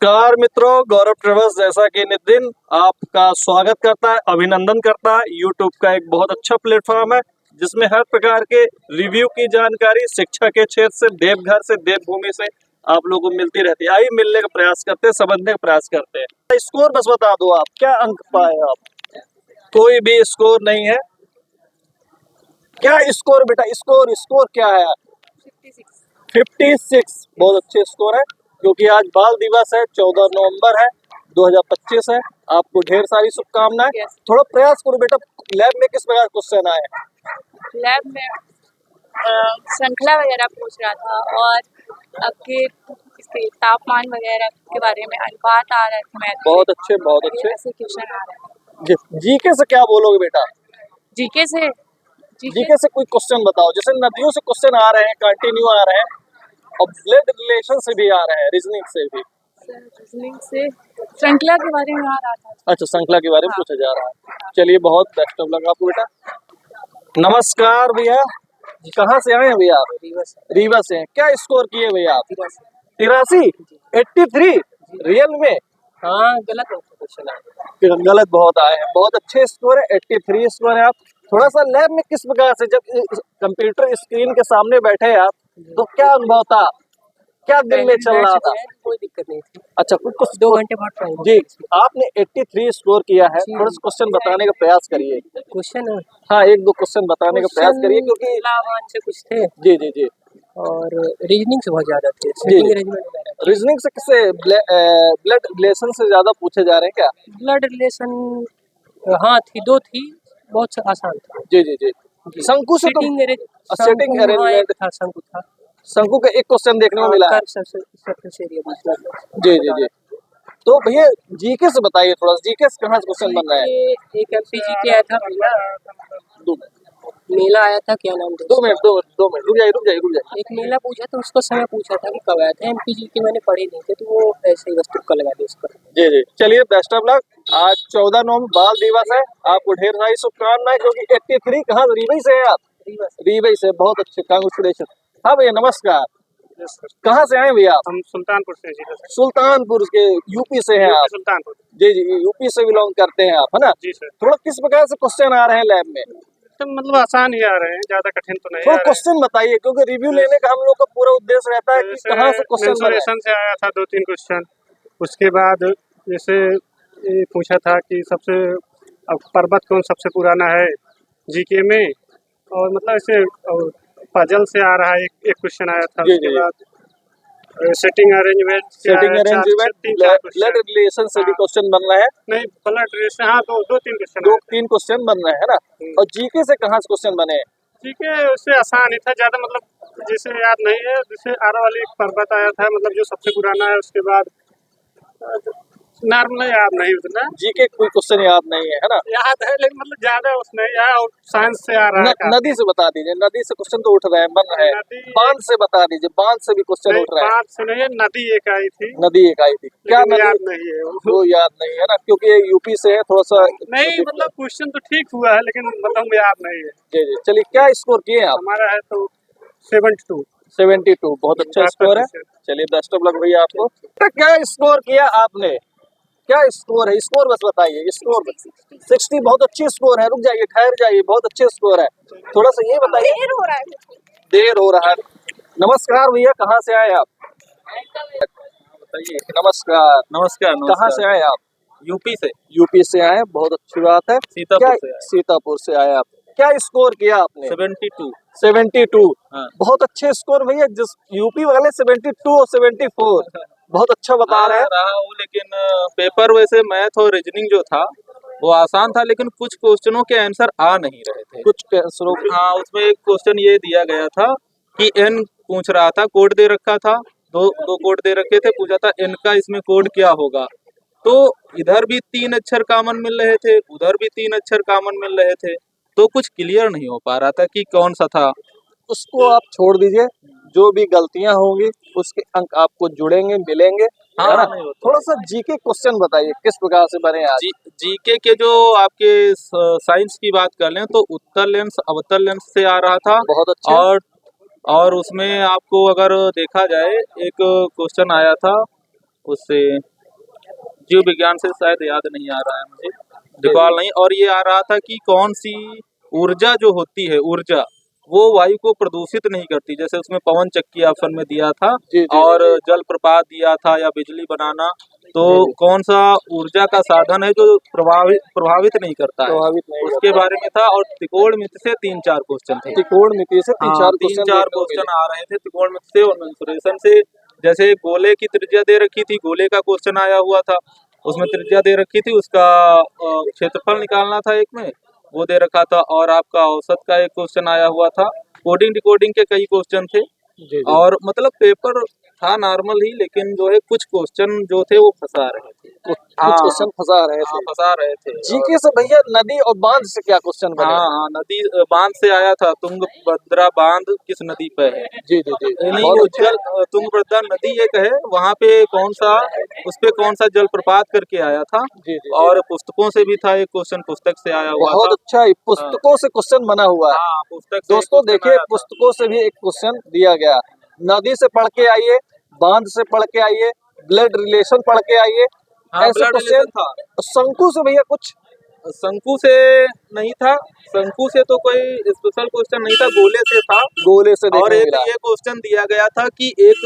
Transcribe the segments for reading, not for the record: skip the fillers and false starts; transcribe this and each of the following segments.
नमस्कार मित्रों, गौरव ट्रेवल्स जैसा कि नितिन आपका स्वागत करता है, अभिनंदन करता है। यूट्यूब का एक बहुत अच्छा प्लेटफॉर्म है जिसमें हर प्रकार के रिव्यू की जानकारी शिक्षा के क्षेत्र से, देवघर से, देवभूमि से आप लोगों को मिलती रहती है। आइए मिलने का प्रयास करते हैं, समझने का प्रयास करते हैं। स्कोर बस बता दो, आप क्या अंक पाए? आप कोई भी स्कोर नहीं है। क्या स्कोर बेटा? स्कोर क्या है? 56। बहुत अच्छे स्कोर है, क्योंकि आज बाल दिवस है, 14 नवंबर है, 2025 है। आपको ढेर सारी शुभकामनाएं। थोड़ा प्रयास करो बेटा। लैब में किस प्रकार क्वेश्चन आए? लैब में श्रृंखला वगैरह पूछ रहा था और आपके इसके तापमान वगैरह के बारे में अनुपात आ रहा है। मैथ बहुत अच्छे, बहुत अच्छे। ऐसे क्वेश्चन आ रहे हैं। जीके से क्या बोलोगे बेटा? जीके से जीके से कोई क्वेश्चन बताओ। जैसे नदियों से क्वेश्चन आ रहे हैं, कंटिन्यू आ रहे हैं, और ब्लड रिलेशन से भी आ रहे हैं, रीजनिंग से भी। रीजनिंग से श्रृंखला के बारे में आ रहा था। अच्छा, श्रृंखला के बारे में पूछा जा रहा है। चलिए, बहुत बेस्ट ऑफ लक आपको बेटा। नमस्कार भैया, कहाँ से आए हैं भैया आप? रीवा से हैं। क्या स्कोर किए भैया आप? 83। 83 रियल में? हाँ, गलत क्वेश्चन गलत बहुत आए हैं। बहुत अच्छे स्कोर है, 83 स्कोर है। आप थोड़ा सा लैब में किस प्रकार से, जब कंप्यूटर स्क्रीन के सामने बैठे आप, तो क्या अनुभव था? क्या दिल में चल रहा था? कोई दिक्कत नहीं थी। अच्छा, कुछ 2 घंटे बाद टाइम जी। आपने 83 स्कोर किया है, थोड़ा सा क्वेश्चन बताने का प्रयास करिए। क्वेश्चन है। हाँ, एक दो क्वेश्चन बताने का प्रयास करिए, क्योंकि लावान से कुछ थे जी जी जी। और रीजनिंग से बहुत ज्यादा थे। रीजनिंग से किससे? ब्लड रिलेशन से ज्यादा पूछे जा रहे हैं क्या? ब्लड रिलेशन हाँ थी, 2 थी, बहुत आसान था। जी जी जी। शंकु से तो सेटिंग अरेंजमेंट था, शंकु था। शंकु का एक क्वेश्चन देखने को मिला है। जी जी जी। तो भैया जीके से बताइए थोड़ा, जीके से कहाँ से क्वेश्चन बन रहा है? एक एमपीजी के आया था मेला आया था, क्या नाम था? 2 मिनट रुक जाइए। एक मेला पूछा था, उसको समय पूछा था कि कब आया था। एमपीजी के मैंने पढ़े नहीं थे, तो वो ऐसे ही वस्तु का लगा दिया उस पर। जी जी। चलिए, बेस्ट ऑफ लक। आज 14 नवंबर बाल दिवस है, आपको ढेर सारी शुभकामनाएं। क्योंकि 83 कहाँ? रीवा से है आप? रीवा से, बहुत अच्छे, कांग्रेचुलेशन। हाँ भैया नमस्कार, कहाँ से आए भैया आप? हम सुल्तानपुर से जी। सुल्तानपुर के, यूपी से हैं आप? सुल्तानपुर। जी जी, यूपी से बिलोंग करते हैं आप, है ना? जी सर। थोड़ा किस प्रकार से क्वेश्चन आ रहे हैं लैब में? तो मतलब आसान ही आ रहे हैं, ज्यादा कठिन तो नहीं थोड़ा आ रहे क्वेश्चन बताइए, क्योंकि रिव्यू लेने का हम लोग का पूरा उद्देश्य रहता है कि कहाँ से क्वेश्चन बने। मेंसुरेशन से आया था 2-3 क्वेश्चन। उसके बाद जैसे ये पूछा था कि सबसे पर्वत कौन सबसे पुराना है जीके में, और मतलब ऐसे पजल से आ रहा है, एक क्वेश्चन आया था। उसके बाद सेटिंग अरेंजमेंट, ब्लड रिलेशन से भी क्वेश्चन बन रहा है। नहीं, ब्लड रिलेशन, हाँ 2-3 क्वेश्चन, 2-3 क्वेश्चन बन रहे हैं ना। और जीके से कहाँ से क्वेश्चन बने हैं? जीके उससे आसान ही था, ज्यादा मतलब जिसे याद नहीं है। जैसे आरावली पर्वत आया था, मतलब जो सबसे पुराना है। उसके बाद नॉर्मल याद नहीं उतना। जीके कोई क्वेश्चन याद नहीं है ना? याद है, लेकिन मतलब ज्यादा उसमें याद, और साइंस से आ रहा है। नदी से बता दीजिए, नदी से क्वेश्चन तो उठ रहे हैं, बन रहे हैं। बांध से बता दीजिए, बांध से भी क्वेश्चन उठ रहे हैं। बांध से नहीं है, नदी एक आई थी। नदी एक आई थी, क्या नदी? याद नहीं है वो याद नहीं है ना, क्योंकि ये यूपी से है। थोड़ा सा नहीं, मतलब क्वेश्चन तो ठीक हुआ है, लेकिन मतलब याद नहीं है। जी जी। चलिए, क्या स्कोर किए आप? हमारा है तो 72। बहुत अच्छा स्कोर है। चलिए, बेस्ट ऑफ लक भैया आपको। क्या स्कोर किया आपने? क्या स्कोर है? स्कोर बस बताइए। स्कोर 60। बहुत अच्छी स्कोर है। रुक जाइए, ठहर जाइए, बहुत अच्छे स्कोर है। थोड़ा सा ये बताइए। देर हो रहा है। नमस्कार भैया, कहाँ से आए आप? बताइए। नमस्कार। कहाँ से आए आप? यूपी से। यूपी से आए, बहुत अच्छी बात है। सीतापुर से आए आप। क्या स्कोर किया आपने? 72। हाँ। बहुत अच्छे स्कोर भैया। जिस यूपी वाले 72 और 74 बहुत अच्छा बता रहे हैं। लेकिन पेपर वैसे मैथ और रीजनिंग जो था वो आसान था, लेकिन कुछ क्वेश्चनों के आंसर आ नहीं रहे थे। कुछ आंसरों के, हाँ, उसमें एक क्वेश्चन ये दिया गया था कि n पूछ रहा था, कोड दे रखा था, दो कोड दे रखे थे, पूछा था n का इसमें कोड क्या होगा। तो इधर भी 3 अक्षर कॉमन मिल रहे थे, उधर भी 3 अक्षर कॉमन मिल रहे थे, तो कुछ क्लियर नहीं हो पा रहा था कि कौन सा था। उसको आप छोड़ दीजिए। जो भी गलतियां होंगी उसके अंक आपको जुड़ेंगे, मिलेंगे। हाँ, है ना? थोड़ा सा जीके क्वेश्चन बताइए, किस प्रकार से बने आज? जीके के जो आपके साइंस की बात कर लें, तो उत्तर लेंस अवतल लेंस से आ रहा था। बहुत अच्छा। और उसमें आपको अगर देखा जाए, एक क्वेश्चन आया था उससे, जीव विज्ञान से शायद याद नहीं आ रहा है मुझे, रिकॉल नहीं। और ये आ रहा था कि कौन सी ऊर्जा जो होती है, ऊर्जा वो वायु को प्रदूषित नहीं करती। जैसे उसमें पवन चक्की ऑप्शन में दिया था, जी, जी, और जी, जल प्रपात दिया था, या बिजली बनाना। तो जी, जी। कौन सा ऊर्जा का साधन है जो प्रभावित नहीं करता है, प्रभावित नहीं उसके करता। बारे में था। और त्रिकोणमिति से 3-4 क्वेश्चन थे। त्रिकोणमिति से तीन हाँ, चार तीन क्वेश्चन चार देखने को मिले। क्वेश्चन आ रहे थे त्रिकोणमिति से और मेंसुरेशन से। जैसे गोले की त्रिज्या दे रखी थी, गोले का क्वेश्चन आया हुआ था, उसमें त्रिज्या दे रखी थी, उसका क्षेत्रफल निकालना था एक में, वो दे रखा था। और आपका औसत का एक क्वेश्चन आया हुआ था। कोडिंग डिकोडिंग के कई क्वेश्चन थे। जी, जी। और मतलब पेपर था नॉर्मल ही, लेकिन जो है कुछ क्वेश्चन जो थे वो फंसा रहे थे। कुछ हाँ क्वेश्चन फंसा रहे हाँ, थे। फंसा रहे थे। और जीके से भैया नदी और बांध से क्या क्वेश्चन बने? हाँ हाँ, नदी बांध से आया था, तुंगभद्रा बांध किस नदी पे है। जी, जी, जी। नहीं, बहुत वो अच्छे। तुंगभद्रा नदी एक है, वहाँ पे कौन सा, उस पे कौन सा जलप्रपात करके आया था। जी, जी, जी। और पुस्तकों से भी था, एक क्वेश्चन पुस्तक से आया हुआ बहुत था। अच्छा, ये हाँ पुस्तकों से क्वेश्चन बना हुआ है। हाँ, पुस्तक से एक दोस्तों क्वेश्चन देखिए, आया था। पुस्तकों से भी एक क्वेश्चन दिया गया। नदी से पढ़ के आइए, बांध से पढ़ के आइए, ब्लड रिलेशन पढ़ के आइए, हाँ, ऐसे ब्लड क्वेश्चन। रिलेशन था। शंकु से भैया कुछ? शंकु से नहीं था, शंकु से तो कोई स्पेशल क्वेश्चन नहीं था, गोले से था। गोले से और देखने एक मिला। ये क्वेश्चन दिया गया था कि एक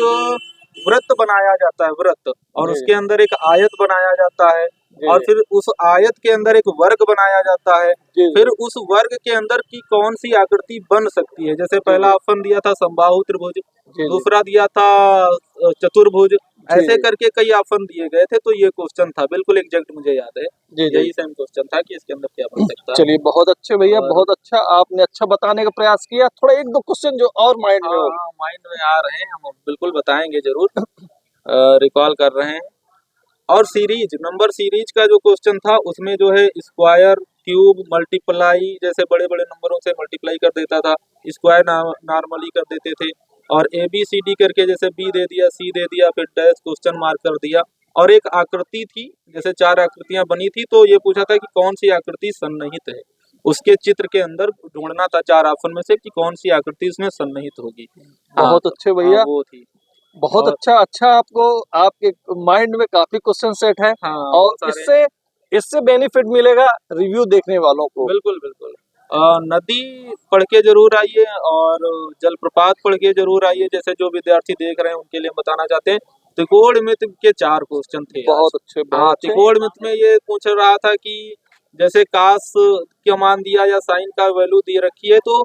वृत्त बनाया जाता है, वृत्त, और जी, उसके अंदर एक आयत बनाया जाता है, जी, और जी, फिर उस आयत के अंदर एक वर्ग बनाया जाता है। जी, फिर उस वर्ग के अंदर की कौन सी आकृति बन सकती है। जैसे पहला ऑप्शन दिया था समबाहु त्रिभुज, जी, जी, दूसरा दिया था चतुर्भुज, जी, ऐसे जी, करके कई ऑप्शन दिए गए थे। तो ये क्वेश्चन था, बिल्कुल एग्जैक्ट मुझे याद है, जी, जी। यही सेम क्वेश्चन था कि इसके अंदर क्या बन सकता है। चलिए बहुत अच्छे भैया, और बहुत अच्छा, आपने अच्छा बताने का प्रयास किया। थोड़ा एक दो क्वेश्चन जो और माइंड में हाँ हो। हाँ, माइंड में आ रहे हैं, हम बिल्कुल बताएंगे जरूर। रिकॉल कर रहे हैं। और सीरीज, नंबर सीरीज का जो क्वेश्चन था, उसमें जो है स्क्वायर, क्यूब, मल्टीप्लाई, जैसे बड़े बड़े नंबरों से मल्टीप्लाई कर देता था, स्क्वायर नॉर्मली कर देते थे। और ए बी सी डी करके, जैसे बी दे दिया, सी दे दिया, फिर डैश क्वेश्चन मार्क कर दिया। और एक आकृति थी, जैसे 4 आकृतियां बनी थी, तो ये पूछा था कि कौन सी आकृति सन्निहित है। उसके चित्र के अंदर ढूंढना था 4 ऑप्शन में से कि कौन सी आकृति उसमें सन्निहित होगी। हाँ बहुत तो अच्छे हाँ, भैया, वो थी। बहुत और अच्छा। अच्छा, आपको आपके माइंड में काफी क्वेश्चन सेट है। हाँ, और बहुत सारे। इससे इससे बेनिफिट मिलेगा रिव्यू देखने वालों को। बिल्कुल बिल्कुल। नदी पढ़ के जरूर आइए, और जलप्रपात पढ़ के जरूर आइए। जैसे जो विद्यार्थी देख रहे हैं उनके लिए हम बताना चाहते हैं, त्रिकोणमिति के 4 क्वेश्चन थे आज। बहुत अच्छे, बहुत हाँ, अच्छे। त्रिकोणमिति में ये पूछ रहा था कि जैसे काश का मान दिया या साइन का वैल्यू दे रखी है, तो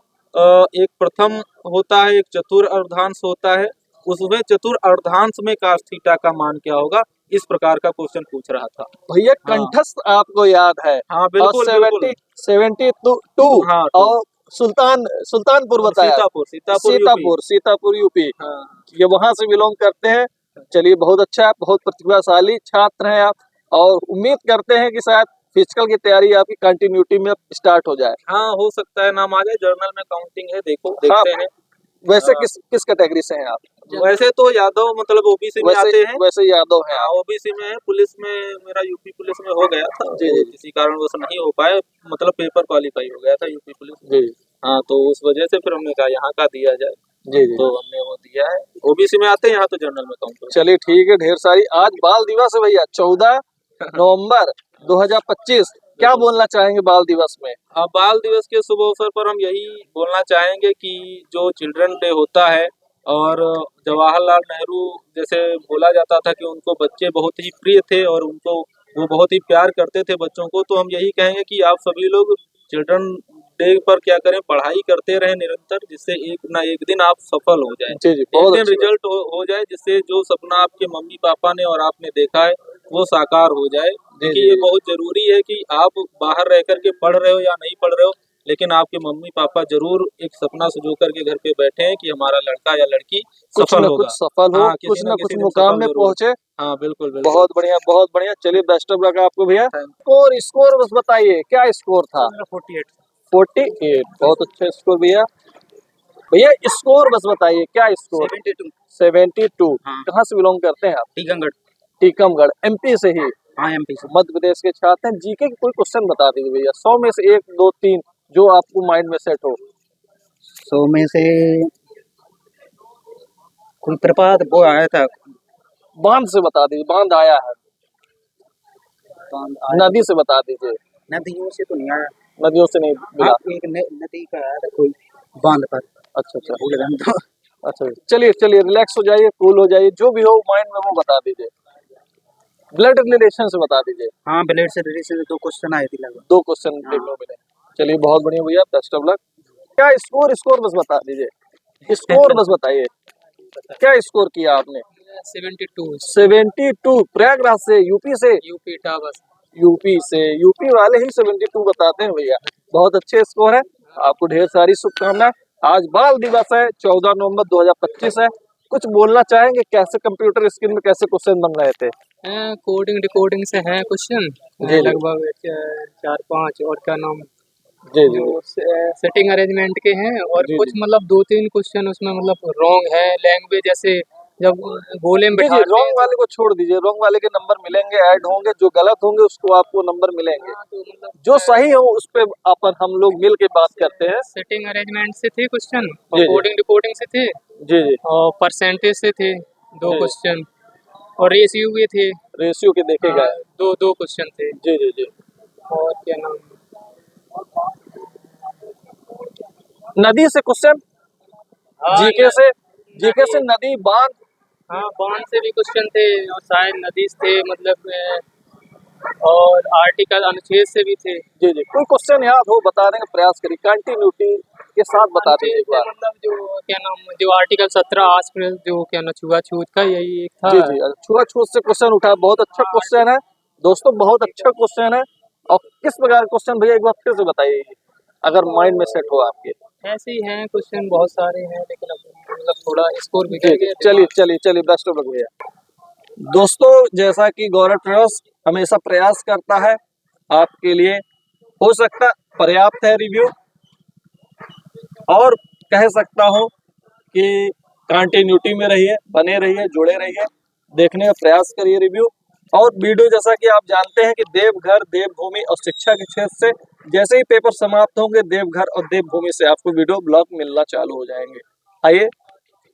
एक प्रथम होता है, एक चतुर अर्धांश होता है, उसमें चतुर अर्धांश में काश थीटा का मान क्या होगा, इस प्रकार का क्वेश्चन पूछ रहा था। भैया हाँ कंठस्थ आपको याद है? हाँ, और बिल्कुल बिल्कुल। 72 हाँ, टू और सुल्तानपुर बताया। सीतापुर, सीतापुर यूपी। सीतापुर यूपी, हाँ ये वहां से बिलोंग करते हैं। चलिए बहुत अच्छा, बहुत प्रतिभाशाली छात्र हैं आप। और उम्मीद करते हैं कि शायद फिजिकल की तैयारी आपकी कंटिन्यूटी में स्टार्ट हो जाए। हाँ, हो सकता है नाम आ जाए, जर्नल में काउंटिंग है, देखो हाँ, देखते हैं। वैसे हाँ, किस किस कैटेगरी से हैं आप? वैसे तो यादव, मतलब ओबीसी में वैसे आते हैं। वैसे यादव हैं हाँ, आप? ओबीसी में है। पुलिस में मेरा यूपी पुलिस में हो गया था, जी, वो जी, किसी कारणवश नहीं हो पाए, मतलब पेपर क्वालिफाई हो गया था यूपी पुलिस में। जी, हाँ, तो उस वजह से फिर हमने कहा यहाँ का दिया जाए, जी, जी। तो हमने वो दिया है। ओबीसी में आते हैं, यहाँ तो जनरल में काउंट होगा। चलिए ठीक है, ढेर सारी। आज बाल दिवस है भैया, 14 नवंबर 2025। क्या बोलना चाहेंगे बाल दिवस में? बाल दिवस के शुभ अवसर पर हम यही बोलना चाहेंगे कि जो चिल्ड्रन डे होता है, और जवाहरलाल नेहरू जैसे बोला जाता था कि उनको बच्चे बहुत ही प्रिय थे, और उनको वो बहुत ही प्यार करते थे बच्चों को, तो हम यही कहेंगे कि आप सभी लोग चिल्ड्रन डे पर क्या करें, पढ़ाई करते रहें निरंतर, जिससे एक ना एक दिन आप सफल हो जाएं। जी, जी, एक बहुत दिन अच्छी बात। रिजल्ट हो जाए, जिससे जो सपना आपके मम्मी पापा ने और आपने देखा है वो साकार हो जाए। जी, देखिए, जी, ये जी। बहुत जरूरी है कि आप बाहर रह करके पढ़ रहे हो या नहीं पढ़ रहे हो, लेकिन आपके मम्मी पापा जरूर एक सपना सजो करके घर पे बैठे हैं कि हमारा लड़का या लड़की कुछ सफल न होगा। कुछ सफल हो, हाँ, कुछ किसी न न कुछ किसी दिन मुकाम सफल में जरूर। पहुंचे। हाँ, बिल्कुल बिल्कुल। बहुत बढ़िया, बहुत बढ़िया। चलिए बेस्ट ऑफ लक आपको भैया। थैंक स्कोर स्कोर बस बताइए, क्या स्कोर था? 48। 48, बहुत अच्छा स्कोर भैया। भैया स्कोर बस बताइए, क्या स्कोर? 72। 72। हाँ। कहाँ से बिलोंग करते हैं आप? टीकमगढ़। टीकमगढ़, एमपी से ही? हाँ, एमपी से। मध्य प्रदेश के छात्र हैं। जीके के कोई क्वेश्चन बता दीजिए भैया, 100 में से 1, 2, 3 जो आपको माइंड में सेट हो। 100 में से कोई प्रपात वो आया था, बांध से बता दीजिए, बांध आया है। बांध आया। नदी से बता दीजिए। नदियों से तो नहीं आया। नदियों से नहीं मिला। हाँ, एक नदी का आया था कोई बांध पर। अच्छा अच्छा भूल गए हम तो। अच्छा, चलिए चलिए, रिलैक्स हो जाइए, कूल हो जाइए, जो भी हो माइंड में वो बता दीजिए। ब्लड रिलेशन से बता दीजिए। हाँ, ब्लड से रिलेशन से 2 क्वेश्चन आए थे लगभग। 2 क्वेश्चन देखने को मिले। चलिए बहुत बढ़िया भैया, बेस्ट ऑफ लक। क्या स्कोर बस बता दीजिए, स्कोर बस बताइए, क्या स्कोर किया आपने? 72 प्रयागराज से, यूपी से? UP tower. यूपी से, यूपी वाले ही 72 बताते हैं भैया। बहुत अच्छे स्कोर है, आपको ढेर सारी शुभकामनाएं। आज बाल दिवस है, 14 नवंबर 2025 है। कुछ बोलना चाहेंगे, कैसे कंप्यूटर स्क्रीन में कैसे क्वेश्चन बन रहे थे? कोडिंग डिकोडिंग से है क्वेश्चन जी। लगभग 4-5, और क्या नाम जी जी जो सेटिंग अरेंजमेंट के हैं, और जी, कुछ जी। मतलब 2-3 क्वेश्चन उसमें मतलब रॉन्ग है। लैंग्वेज जैसे जब गोले में जी जी, बैठाते हैं रॉन्ग वाले को छोड़ दीजिए, रॉन्ग वाले के नंबर मिलेंगे, ऐड होंगे। जो गलत होंगे उसको आपको नंबर मिलेंगे। तो मतलब जो सही हो उस पे अपन हम लोग मिल के बात करते हैं। सेटिंग अरेंजमेंट से थे क्वेश्चन, जी, और जी। कोडिंग डिकोडिंग से थे, जी जी और परसेंटेज से थे 2 जी। क्वेश्चन, और रेशियो भी थे। रेशियो के देखे गए। दो क्वेश्चन थे। जी जी जी। और क्या नाम, नदी से क्वेश्चन, जीके से नदी, बांध। हाँ, बांध से भी क्वेश्चन थे, और शायद नदी से थे मतलब और आर्टिकल अनुच्छेद से भी थे। जी जी, कोई क्वेश्चन याद हो बताने का प्रयास करिए, कंटिन्यूटी के साथ बता दीजिए एक बार। मतलब जो क्या नाम, जो आर्टिकल 17 आस्पेक्ट जो क्या ना छुआछूत का, यही एक था। जी जी, छुआछूत से क्वेश्चन उठा, बहुत अच्छा क्वेश्चन है दोस्तों, बहुत अच्छा क्वेश्चन है। और किस प्रकार क्वेश्चन भैया एक बार फिर से बताइए, अगर माइंड में सेट हो आपके। ऐसे ही हैं क्वेश्चन, बहुत सारे हैं, लेकिन अब मतलब थोड़ा स्कोर जी बिगड़ जी, गया। चलिए चलिए चलिए, बेस्ट ऑफ लक भैया। दोस्तों, जैसा कि गौरव ट्रेवल्स हमेशा प्रयास करता है आपके लिए, हो सकता पर्याप्त है रिव्यू, और कह सकता हूँ कि कंटिन्यूटी में रहिए, बने रहिए, जुड़े रहिए, देखने का प्रयास करिए रिव्यू। और वीडियो जैसा कि आप जानते हैं कि देवघर, देवभूमि और शिक्षा के क्षेत्र से जैसे ही पेपर समाप्त होंगे, देवघर और देवभूमि से आपको वीडियो ब्लॉग मिलना चालू हो जाएंगे। आइए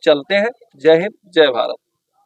चलते हैं। जय हिंद, जय भारत।